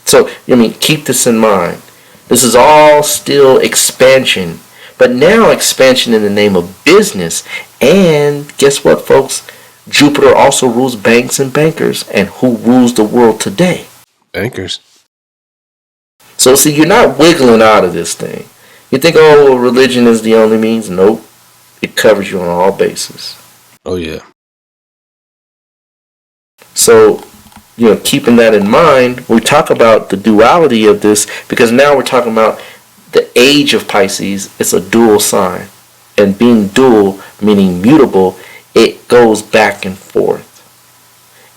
So, keep this in mind. This is all still expansion, but now expansion in the name of business. And guess what, folks? Jupiter also rules banks and bankers. And who rules the world today? Bankers. So see, you're not wiggling out of this thing. You think, oh, well, religion is the only means? Nope. It covers you on all bases. Oh, yeah. So, keeping that in mind, we talk about the duality of this, because now we're talking about the age of Pisces. It's a dual sign. And being dual, meaning mutable, it goes back and forth.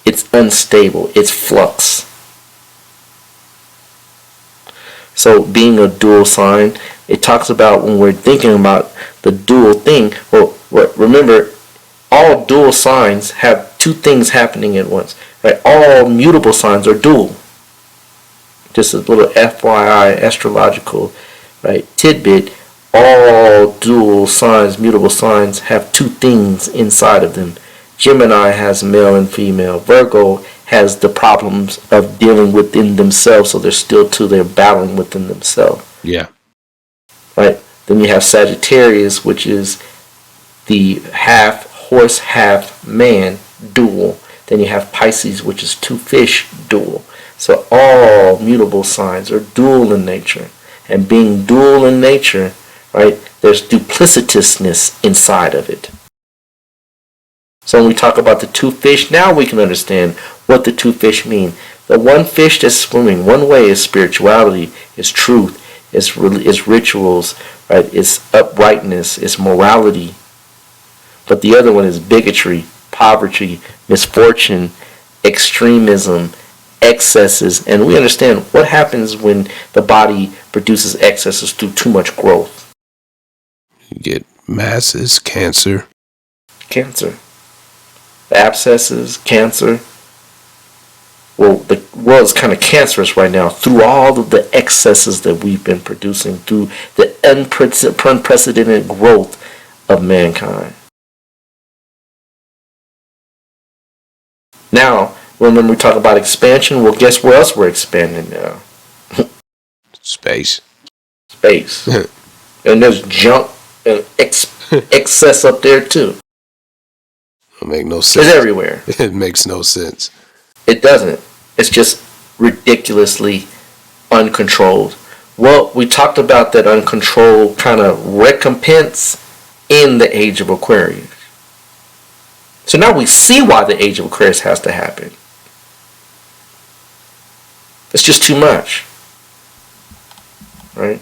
It's unstable. It's flux. So being a dual sign, it talks about when we're thinking about the dual thing. Well, remember, all dual signs have two things happening at once. Right? All mutable signs are dual. Just a little FYI astrological, right, tidbit. All dual signs, mutable signs, have two things inside of them. Gemini has male and female. Virgo has the problems of dealing within themselves, so they're still they're battling within themselves. Yeah. Right? Then you have Sagittarius, which is the half horse, half man, dual. Then you have Pisces, which is two fish, dual. So all mutable signs are dual in nature. And being dual in nature, right, there's duplicitousness inside of it. So when we talk about the two fish, now we can understand what the two fish mean. The one fish that's swimming one way is spirituality, is truth, is rituals, right? It's uprightness, it's morality. But the other one is bigotry, poverty, misfortune, extremism, excesses. And we understand what happens when the body produces excesses through too much growth. You get masses, cancer. Cancer. Abscesses, cancer. Well, the world is kind of cancerous right now through all of the excesses that we've been producing, through the unprecedented growth of mankind. Now, when we talk about expansion, well, guess where else we're expanding now? Space. Space. And there's junk and excess up there too. It make no sense. It's everywhere. It makes no sense. It doesn't. It's just ridiculously uncontrolled. Well, we talked about that uncontrolled kind of recompense in the Age of Aquarius. So now we see why the Age of Aquarius has to happen. It's just too much. Right?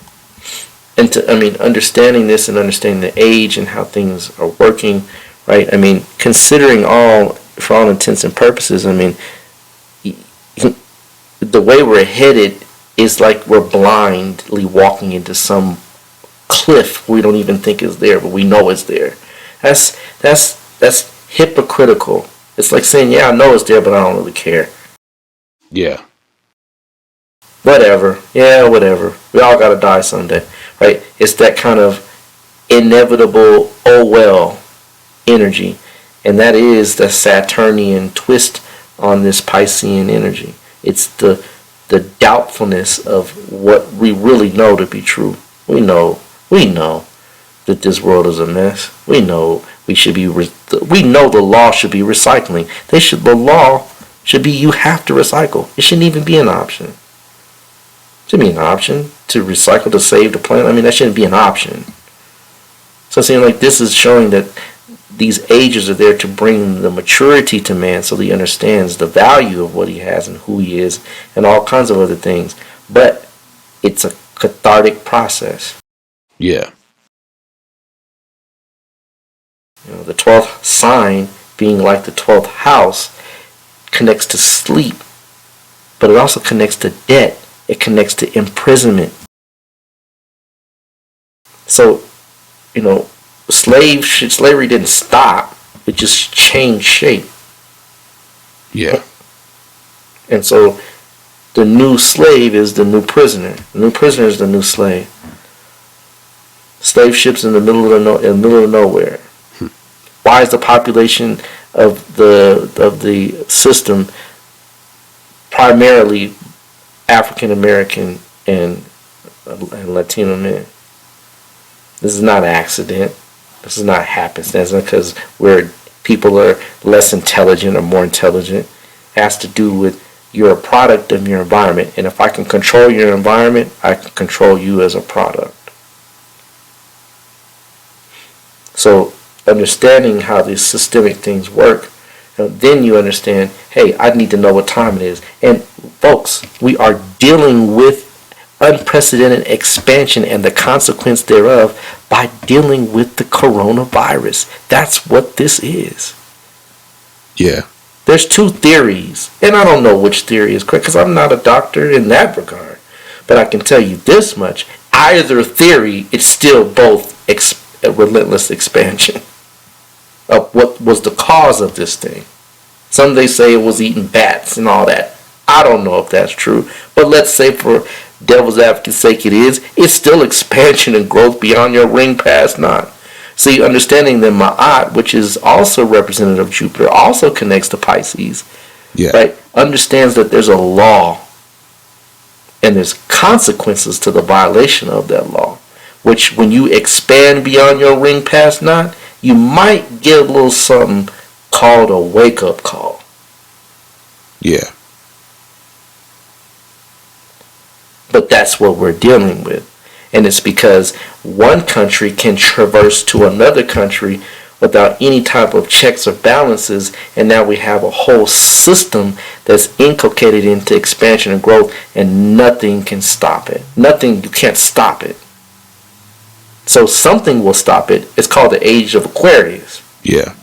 And understanding this and understanding the age and how things are working, right? Considering for all intents and purposes, the way we're headed is like we're blindly walking into some cliff we don't even think is there, but we know it's there. That's hypocritical. It's like saying, yeah, I know it's there, but I don't really care. Yeah. Whatever. Yeah, whatever. We all gotta die someday, right? It's that kind of inevitable, oh well, energy. And that is the Saturnian twist on this Piscean energy. It's the doubtfulness of what we really know to be true. We know that this world is a mess. We know we know the law should be recycling. The law should be you have to recycle. It shouldn't even be an option. It shouldn't be an option to recycle to save the planet. That shouldn't be an option. So it seems like this is showing that these ages are there to bring the maturity to man so that he understands the value of what he has and who he is and all kinds of other things. But it's a cathartic process. Yeah. The 12th sign, being like the 12th house, connects to sleep, but it also connects to debt. It connects to imprisonment. So, slavery didn't stop. It just changed shape. Yeah. And so the new slave is the new prisoner. The new prisoner is the new slave. Slave ships in the middle of nowhere. Why is the population of the system primarily African American and Latino men? This is not an accident. This is not happenstance because we're people are less intelligent or more intelligent. It has to do with you're a product of your environment. And if I can control your environment, I can control you as a product. So understanding how these systemic things work, then you understand, hey, I need to know what time it is. And folks, we are dealing with unprecedented expansion and the consequence thereof by dealing with the coronavirus. That's what this is. Yeah. There's two theories, and I don't know which theory is correct because I'm not a doctor in that regard. But I can tell you this much. Either theory, it's still both a relentless expansion of what was the cause of this thing. Some they say it was eating bats and all that. I don't know if that's true. But let's say for devil's advocate's sake it is. It's still expansion and growth beyond your ring past not. See, understanding that Ma'at, which is also representative of Jupiter, also connects to Pisces. Yeah. Right? Understands that there's a law and there's consequences to the violation of that law. Which when you expand beyond your ring past not, you might get a little something called a wake-up call. Yeah. But that's what we're dealing with. And it's because one country can traverse to another country without any type of checks or balances, and now we have a whole system that's inculcated into expansion and growth, and nothing can stop it. Nothing, you can't stop it. So something will stop it. It's called the Age of Aquarius. Yeah.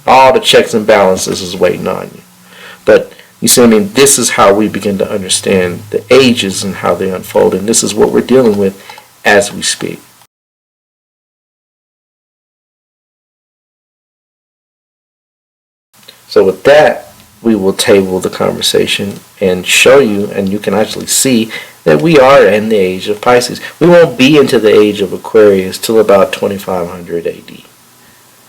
All the checks and balances is waiting on you. But you see what I mean? This is how we begin to understand the ages and how they unfold. And this is what we're dealing with as we speak. So with that, we will table the conversation and show you, and you can actually see that we are in the age of Pisces. We won't be into the age of Aquarius till about 2500 AD.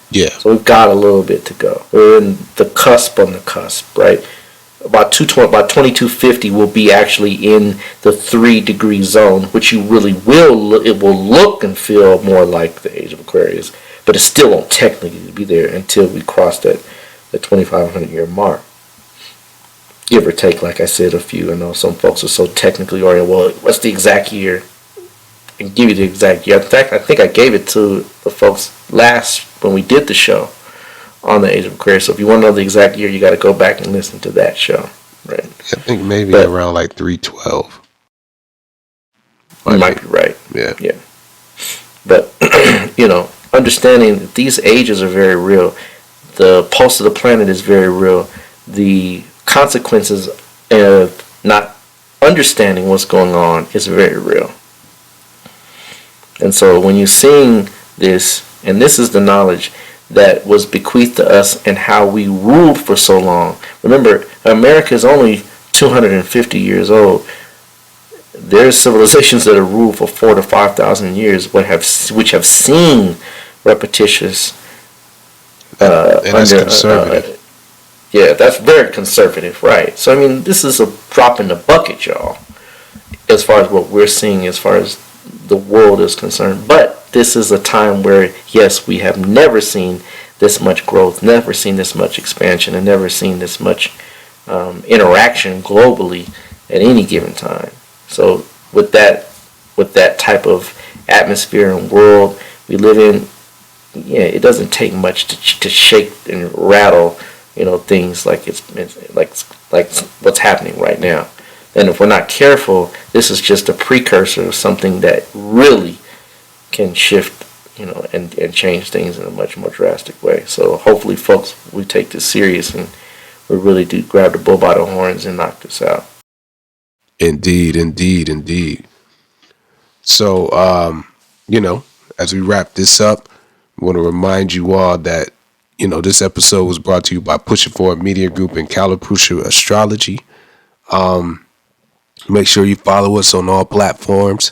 Yeah. So we've got a little bit to go. We're in the cusp on the cusp, right? About 2250 will be actually in the 3-degree zone, which you really will. It will look and feel more like the age of Aquarius, but it still won't technically be there until we cross the 2500 year mark. Give or take, like I said, a few. I know some folks are so technically oriented. Well, what's the exact year? I can give you the exact year. In fact, I think I gave it to the folks last when we did the show on the Age of Aquarius. So if you want to know the exact year, you got to go back and listen to that show. Right? I think maybe around like 312. You might be right. Yeah. Yeah. But, understanding that these ages are very real. The pulse of the planet is very real. The consequences of not understanding what's going on is very real. And so when you're seeing this, and this is the knowledge that was bequeathed to us and how we ruled for so long. Remember, America is only 250 years old. There's civilizations that have ruled for 4,000 to 5,000 years, which have seen repetitious. And that's conservative. Yeah, that's very conservative, right? So I mean, this is a drop in the bucket, y'all, as far as what we're seeing, as far as the world is concerned. But this is a time where, yes, we have never seen this much growth, never seen this much expansion, and never seen this much interaction globally at any given time. So with that type of atmosphere and world we live in, yeah, it doesn't take much to shake and rattle, things like it's like what's happening right now. And if we're not careful, this is just a precursor of something that really can shift, and change things in a much more drastic way. So hopefully, folks, we take this serious and we really do grab the bull by the horns and knock this out. Indeed, indeed, indeed. So, as we wrap this up, I want to remind you all that, this episode was brought to you by Pushing Forward Media Group and Calipusha Astrology. Make sure you follow us on all platforms.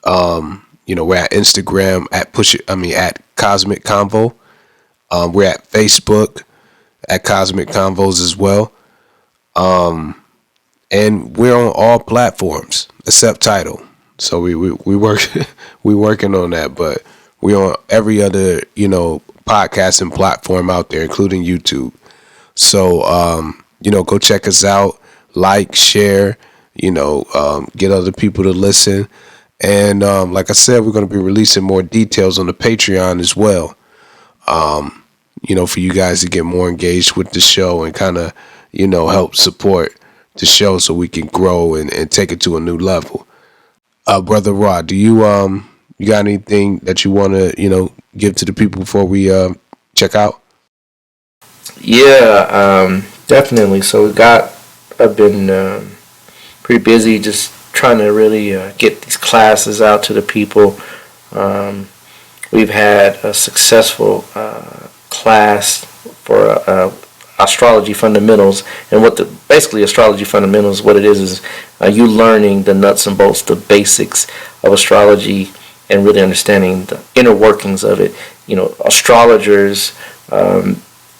We're at Instagram at Cosmic Convo. We're at Facebook at Cosmic Convos as well. And we're on all platforms except Tidal. So we work we working on that, but we're on every other, podcasting platform out there, including YouTube. So, go check us out, like, share, get other people to listen. And like I said, we're going to be releasing more details on the Patreon as well, for you guys to get more engaged with the show and kind of, help support the show so we can grow and take it to a new level. Brother Rod, do you got anything that you want to, give to the people before we check out? Yeah, definitely. So I've been pretty busy just trying to really get these classes out to the people. We've had a successful class for astrology fundamentals, and basically astrology fundamentals, what it is you learning the nuts and bolts, the basics of astrology, and really understanding the inner workings of it. Astrologers,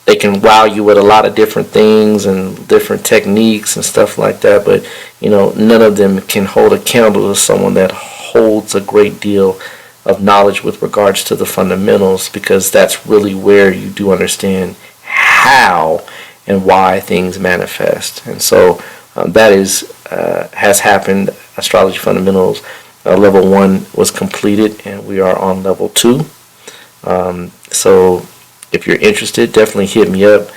they can wow you with a lot of different things and different techniques and stuff like that, but none of them can hold a candle to someone that holds a great deal of knowledge with regards to the fundamentals, because that's really where you do understand how and why things manifest. And so that has happened. Astrology fundamentals level 1 was completed, and we are on level 2. So if you're interested, definitely hit me up.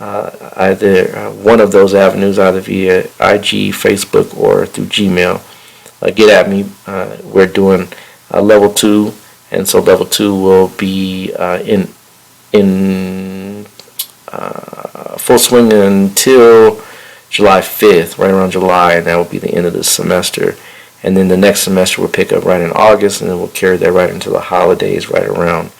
Either one of those avenues, either via IG, Facebook, or through Gmail. Get at me. We're doing level 2, and so level 2 will be in full swing until July 5th, right around July, and that will be the end of the semester. And then the next semester will pick up right in August, and then we'll carry that right into the holidays, right around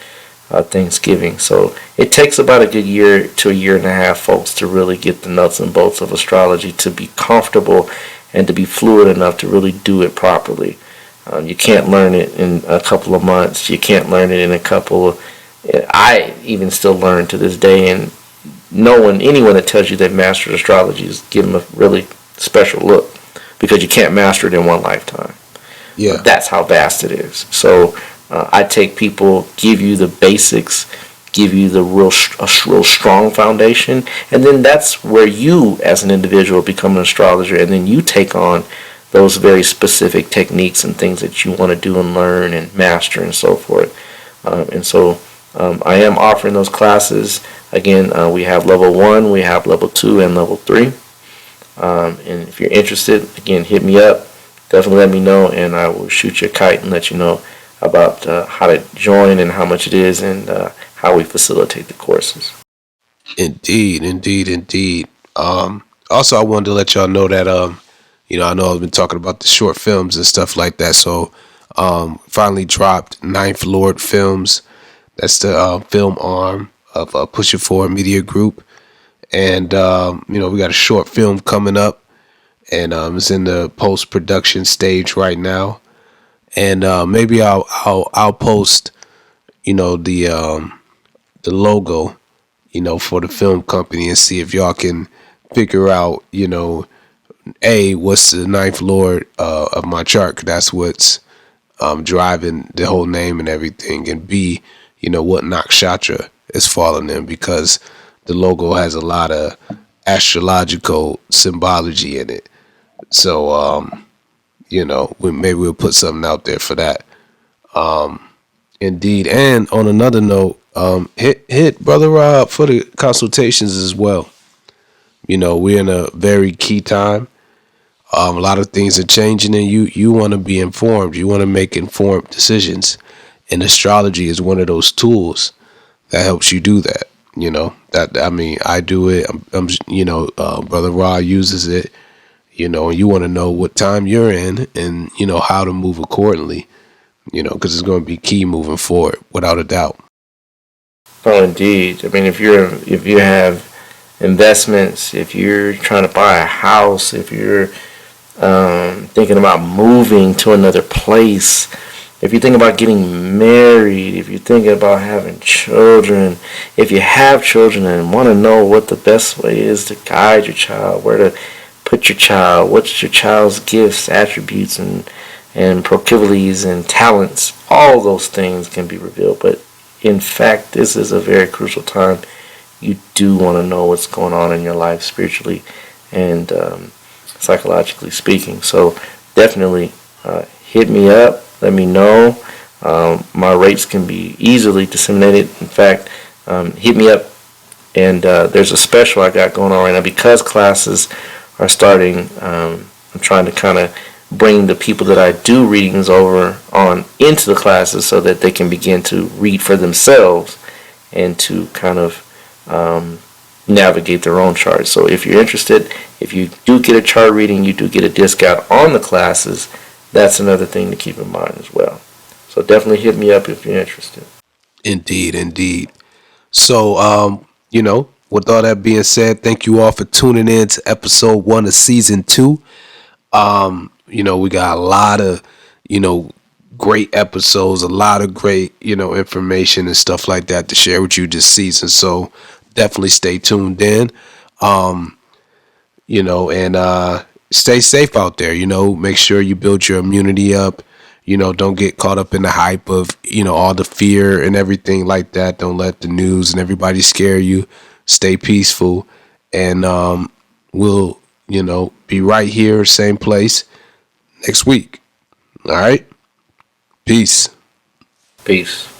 Thanksgiving. So it takes about a good year to a year and a half, folks, to really get the nuts and bolts of astrology, to be comfortable and to be fluid enough to really do it properly. You can't learn it in a couple of months. You can't learn it in a couple of... I even still learn to this day, and anyone that tells you they've mastered astrology is giving them a really special look, because you can't master it in one lifetime. Yeah. That's how vast it is. So I take people, give you the basics, give you the real strong foundation, and then that's where you as an individual become an astrologer, and then you take on those very specific techniques and things that you want to do and learn and master and so forth. And so I am offering those classes. Again, we have level 1, we have level 2, and level 3. And if you're interested, again, hit me up. Definitely let me know, and I will shoot you a kite and let you know about how to join and how much it is, and how we facilitate the courses. Indeed. Also, I wanted to let y'all know that I know I've been talking about the short films and stuff like that. So finally dropped Ninth Lord Films. That's the film arm of Push It Forward Media Group. And, we got a short film coming up, and it's in the post-production stage right now. And maybe I'll post, the logo, for the film company, and see if y'all can figure out, A, what's the ninth lord of my chart? 'Cause that's what's driving the whole name and everything. And B, what nakshatra is falling in, because the logo has a lot of astrological symbology in it. So, maybe we'll put something out there for that. Indeed. And on another note, hit Brother Rob for the consultations as well. We're in a very key time. A lot of things are changing, and you want to be informed. You want to make informed decisions. And astrology is one of those tools that helps you do that. I do it. Brother Ra uses it. And you want to know what time you're in, and how to move accordingly. Because it's going to be key moving forward, without a doubt. Oh, indeed. I mean, if you have investments, if you're trying to buy a house, if you're thinking about moving to another place, if you think about getting married, if you're thinking about having children, if you have children and want to know what the best way is to guide your child, where to put your child, what's your child's gifts, attributes, and proclivities and talents, all those things can be revealed. But in fact, this is a very crucial time. You do want to know what's going on in your life spiritually and psychologically speaking. So definitely hit me up. Let me know. My rates can be easily disseminated. In fact, hit me up. And there's a special I got going on right now because classes are starting. I'm trying to kind of bring the people that I do readings over on into the classes so that they can begin to read for themselves and to kind of navigate their own charts. So if you're interested, if you do get a chart reading, you do get a discount on the classes. That's another thing to keep in mind as well. So definitely hit me up if you're interested. Indeed, indeed. So, with all that being said, thank you all for tuning in to episode 1 of season 2. We got a lot of, great episodes, a lot of great, information and stuff like that to share with you this season. So definitely stay tuned in, and stay safe out there. Make sure you build your immunity up. Don't get caught up in the hype of, all the fear and everything like that. Don't let the news and everybody scare you. Stay peaceful. And we'll, be right here, same place next week. All right. Peace. Peace.